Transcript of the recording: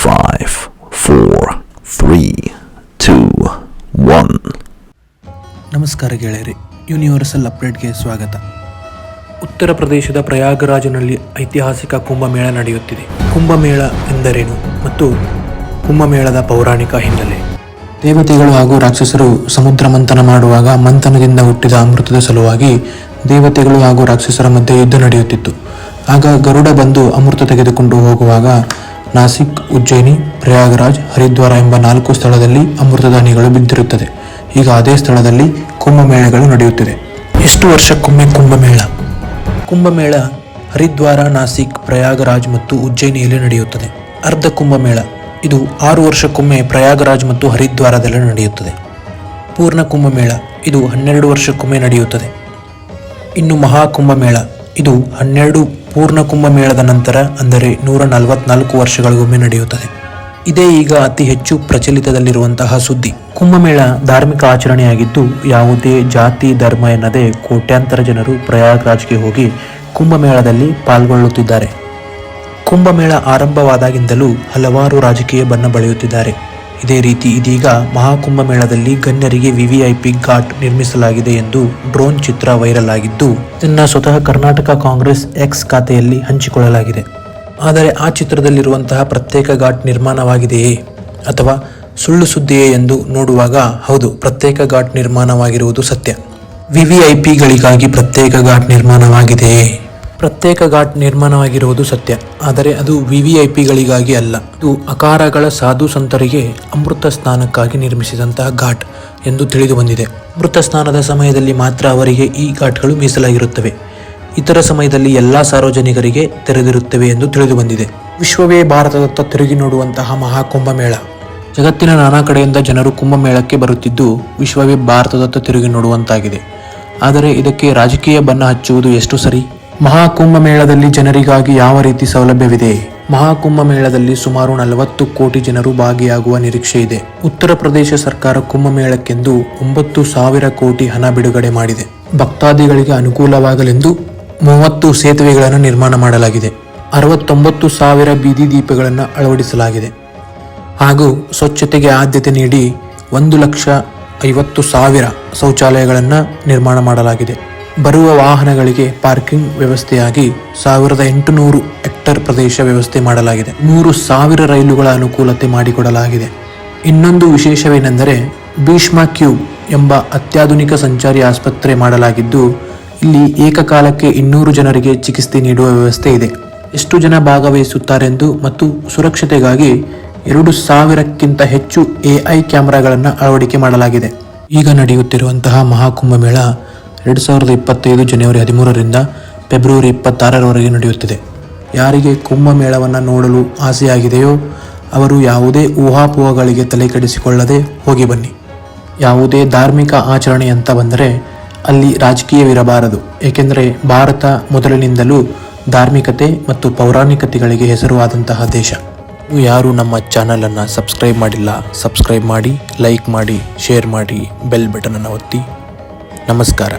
5, 4, 3, 2, 1. ನಮಸ್ಕಾರ ಗೆಳೆಯರಿ, ಯೂನಿವರ್ಸಲ್ ಅಪ್ಡೇಟ್ಗೆ ಸ್ವಾಗತ. ಉತ್ತರ ಪ್ರದೇಶದ ಪ್ರಯಾಗರಾಜ್ನಲ್ಲಿ ಐತಿಹಾಸಿಕ ಕುಂಭಮೇಳ ನಡೆಯುತ್ತಿದೆ. ಕುಂಭಮೇಳ ಎಂದರೇನು ಮತ್ತು ಕುಂಭಮೇಳದ ಪೌರಾಣಿಕ ಹಿನ್ನೆಲೆ. ದೇವತೆಗಳು ಹಾಗೂ ರಾಕ್ಷಸರು ಸಮುದ್ರ ಮಂಥನ ಮಾಡುವಾಗ ಮಂಥನದಿಂದ ಹುಟ್ಟಿದ ಅಮೃತದ ಸಲುವಾಗಿ ದೇವತೆಗಳು ಹಾಗೂ ರಾಕ್ಷಸರ ಮಧ್ಯೆ ಯುದ್ಧ ನಡೆಯುತ್ತಿತ್ತು. ಆಗ ಗರುಡ ಬಂದು ಅಮೃತ ತೆಗೆದುಕೊಂಡು ಹೋಗುವಾಗ ನಾಸಿಕ್, ಉಜ್ಜಯಿನಿ, ಪ್ರಯಾಗರಾಜ್, ಹರಿದ್ವಾರ ಎಂಬ 4 ಸ್ಥಳದಲ್ಲಿ ಅಮೃತದ ಹನಿಗಳು ಬಿದ್ದಿರುತ್ತದೆ. ಈಗ ಅದೇ ಸ್ಥಳದಲ್ಲಿ ಕುಂಭಮೇಳಗಳು ನಡೆಯುತ್ತಿದೆ. ಎಷ್ಟು ವರ್ಷಕ್ಕೊಮ್ಮೆ ಕುಂಭಮೇಳ? ಕುಂಭಮೇಳ ಹರಿದ್ವಾರ, ನಾಸಿಕ್, ಪ್ರಯಾಗರಾಜ್ ಮತ್ತು ಉಜ್ಜಯಿನಿಯಲ್ಲಿ ನಡೆಯುತ್ತದೆ. ಅರ್ಧ ಕುಂಭಮೇಳ ಇದು 6 ವರ್ಷಕ್ಕೊಮ್ಮೆ ಪ್ರಯಾಗರಾಜ್ ಮತ್ತು ಹರಿದ್ವಾರದಲ್ಲಿ ನಡೆಯುತ್ತದೆ. ಪೂರ್ಣ ಕುಂಭಮೇಳ ಇದು 12 ವರ್ಷಕ್ಕೊಮ್ಮೆ ನಡೆಯುತ್ತದೆ. ಇನ್ನು ಮಹಾಕುಂಭಮೇಳ ಇದು 12 ಪೂರ್ಣ ಕುಂಭಮೇಳದ ನಂತರ, ಅಂದರೆ 144 ವರ್ಷಗಳಿಗೊಮ್ಮೆ ನಡೆಯುತ್ತದೆ. ಇದೇ ಈಗ ಅತಿ ಹೆಚ್ಚು ಪ್ರಚಲಿತದಲ್ಲಿರುವಂತಹ ಸುದ್ದಿ. ಕುಂಭಮೇಳ ಧಾರ್ಮಿಕ ಆಚರಣೆಯಾಗಿದ್ದು, ಯಾವುದೇ ಜಾತಿ ಧರ್ಮ ಎನ್ನದೆ ಕೋಟ್ಯಾಂತರ ಜನರು ಪ್ರಯಾಗ್ರಾಜ್ಗೆ ಹೋಗಿ ಕುಂಭಮೇಳದಲ್ಲಿ ಪಾಲ್ಗೊಳ್ಳುತ್ತಿದ್ದಾರೆ. ಕುಂಭಮೇಳ ಆರಂಭವಾದಾಗಿಂದಲೂ ಹಲವಾರು ರಾಜಕೀಯ ಬಣ್ಣ ಬಳಿಯುತ್ತಿದ್ದಾರೆ. ಇದೇ ರೀತಿ ಇದೀಗ ಮಹಾಕುಂಭಮೇಳದಲ್ಲಿ ಗಣ್ಯರಿಗೆ ವಿವಿಐಪಿ ಘಾಟ್ ನಿರ್ಮಿಸಲಾಗಿದೆ ಎಂದು ಡ್ರೋನ್ ಚಿತ್ರ ವೈರಲ್ ಆಗಿದ್ದು, ಇದನ್ನು ಸ್ವತಃ ಕರ್ನಾಟಕ ಕಾಂಗ್ರೆಸ್ ಎಕ್ಸ್ ಖಾತೆಯಲ್ಲಿ ಹಂಚಿಕೊಳ್ಳಲಾಗಿದೆ. ಆದರೆ ಆ ಚಿತ್ರದಲ್ಲಿರುವಂತಹ ಪ್ರತ್ಯೇಕ ಘಾಟ್ ನಿರ್ಮಾಣವಾಗಿದೆಯೇ ಅಥವಾ ಸುಳ್ಳು ಸುದ್ದಿಯೇ ಎಂದು ನೋಡುವಾಗ, ಹೌದು, ಪ್ರತ್ಯೇಕ ಘಾಟ್ ನಿರ್ಮಾಣವಾಗಿರುವುದು ಸತ್ಯ. ವಿವಿಐಪಿಗಳಿಗಾಗಿ ಪ್ರತ್ಯೇಕ ಘಾಟ್ ನಿರ್ಮಾಣವಾಗಿದೆಯೇ? ಪ್ರತ್ಯೇಕ ಘಾಟ್ ನಿರ್ಮಾಣವಾಗಿರುವುದು ಸತ್ಯ, ಆದರೆ ಅದು ವಿವಿಐಪಿಗಳಿಗಾಗಿ ಅಲ್ಲ. ಇದು ಅಕಾರಗಳ ಸಾಧು ಸಂತರಿಗೆ ಅಮೃತ ಸ್ನಾನಕ್ಕಾಗಿ ನಿರ್ಮಿಸಿದಂತಹ ಘಾಟ್ ಎಂದು ತಿಳಿದು ಬಂದಿದೆ. ಅಮೃತ ಸ್ನಾನದ ಸಮಯದಲ್ಲಿ ಮಾತ್ರ ಅವರಿಗೆ ಈ ಘಾಟ್ಗಳು ಮೀಸಲಾಗಿರುತ್ತವೆ. ಇತರ ಸಮಯದಲ್ಲಿ ಎಲ್ಲ ಸಾರ್ವಜನಿಕರಿಗೆ ತೆರೆದಿರುತ್ತವೆ ಎಂದು ತಿಳಿದು ಬಂದಿದೆ. ವಿಶ್ವವೇ ಭಾರತದತ್ತ ತಿರುಗಿ ನೋಡುವಂತಹ ಮಹಾಕುಂಭಮೇಳ. ಜಗತ್ತಿನ ನಾನಾ ಕಡೆಯಿಂದ ಜನರು ಕುಂಭಮೇಳಕ್ಕೆ ಬರುತ್ತಿದ್ದು, ವಿಶ್ವವೇ ಭಾರತದತ್ತ ತಿರುಗಿ ನೋಡುವಂತಾಗಿದೆ. ಆದರೆ ಇದಕ್ಕೆ ರಾಜಕೀಯ ಬಣ್ಣ ಹಚ್ಚುವುದು ಎಷ್ಟು ಸರಿ? ಮಹಾಕುಂಭಮೇಳದಲ್ಲಿ ಜನರಿಗಾಗಿ ಯಾವ ರೀತಿ ಸೌಲಭ್ಯವಿದೆ? ಮಹಾಕುಂಭಮೇಳದಲ್ಲಿ ಸುಮಾರು 40 ಕೋಟಿ ಜನರು ಭಾಗಿಯಾಗುವ ನಿರೀಕ್ಷೆ ಇದೆ. ಉತ್ತರ ಪ್ರದೇಶ ಸರ್ಕಾರ ಕುಂಭಮೇಳಕ್ಕೆಂದು 9,000 ಕೋಟಿ ಹಣ ಬಿಡುಗಡೆ ಮಾಡಿದೆ. ಭಕ್ತಾದಿಗಳಿಗೆ ಅನುಕೂಲವಾಗಲೆಂದು 30 ಸೇತುವೆಗಳನ್ನು ನಿರ್ಮಾಣ ಮಾಡಲಾಗಿದೆ. 69,000 ಬೀದಿ ದೀಪಗಳನ್ನು ಅಳವಡಿಸಲಾಗಿದೆ. ಹಾಗೂ ಸ್ವಚ್ಛತೆಗೆ ಆದ್ಯತೆ ನೀಡಿ 1,50,000 ಶೌಚಾಲಯಗಳನ್ನು ನಿರ್ಮಾಣ ಮಾಡಲಾಗಿದೆ. ಬರುವ ವಾಹನಗಳಿಗೆ ಪಾರ್ಕಿಂಗ್ ವ್ಯವಸ್ಥೆಯಾಗಿ 1,800 ಹೆಕ್ಟೇರ್ ಪ್ರದೇಶ ವ್ಯವಸ್ಥೆ ಮಾಡಲಾಗಿದೆ. 100,000 ರೈಲುಗಳ ಅನುಕೂಲತೆ ಮಾಡಿಕೊಡಲಾಗಿದೆ. ಇನ್ನೊಂದು ವಿಶೇಷವೇನೆಂದರೆ, ಭೀಷ್ಮ ಕ್ಯೂಬ್ ಎಂಬ ಅತ್ಯಾಧುನಿಕ ಸಂಚಾರಿ ಆಸ್ಪತ್ರೆ ಮಾಡಲಾಗಿದ್ದು, ಇಲ್ಲಿ ಏಕಕಾಲಕ್ಕೆ 200 ಜನರಿಗೆ ಚಿಕಿತ್ಸೆ ನೀಡುವ ವ್ಯವಸ್ಥೆ ಇದೆ. ಎಷ್ಟು ಜನ ಭಾಗವಹಿಸುತ್ತಾರೆಂದು ಮತ್ತು ಸುರಕ್ಷತೆಗಾಗಿ 2,000ಕ್ಕಿಂತ ಹೆಚ್ಚು AI ಕ್ಯಾಮೆರಾಗಳನ್ನು ಅಳವಡಿಕೆ ಮಾಡಲಾಗಿದೆ. ಈಗ ನಡೆಯುತ್ತಿರುವಂತಹ ಮಹಾಕುಂಭಮೇಳ 2025 ಜನವರಿ 13ರಿಂದ ಫೆಬ್ರವರಿ 26ರವರೆಗೆ ನಡೆಯುತ್ತಿದೆ. ಯಾರಿಗೆ ಕುಂಭಮೇಳವನ್ನು ನೋಡಲು ಆಸೆಯಾಗಿದೆಯೋ ಅವರು ಯಾವುದೇ ಊಹಾಪೋಹಗಳಿಗೆ ತಲೆ ಕೆಡಿಸಿಕೊಳ್ಳದೆ ಹೋಗಿ ಬನ್ನಿ. ಯಾವುದೇ ಧಾರ್ಮಿಕ ಆಚರಣೆ ಅಂತ ಬಂದರೆ ಅಲ್ಲಿ ರಾಜಕೀಯವಿರಬಾರದು. ಏಕೆಂದರೆ ಭಾರತ ಮೊದಲಿನಿಂದಲೂ ಧಾರ್ಮಿಕತೆ ಮತ್ತು ಪೌರಾಣಿಕತೆಗಳಿಗೆ ಹೆಸರುವಾದಂತಹ ದೇಶ. ಯಾರು ನಮ್ಮ ಚಾನಲನ್ನು ಸಬ್ಸ್ಕ್ರೈಬ್ ಮಾಡಿಲ್ಲ, ಸಬ್ಸ್ಕ್ರೈಬ್ ಮಾಡಿ, ಲೈಕ್ ಮಾಡಿ, ಶೇರ್ ಮಾಡಿ, ಬೆಲ್ ಬಟನನ್ನು ಒತ್ತಿ. ನಮಸ್ಕಾರ.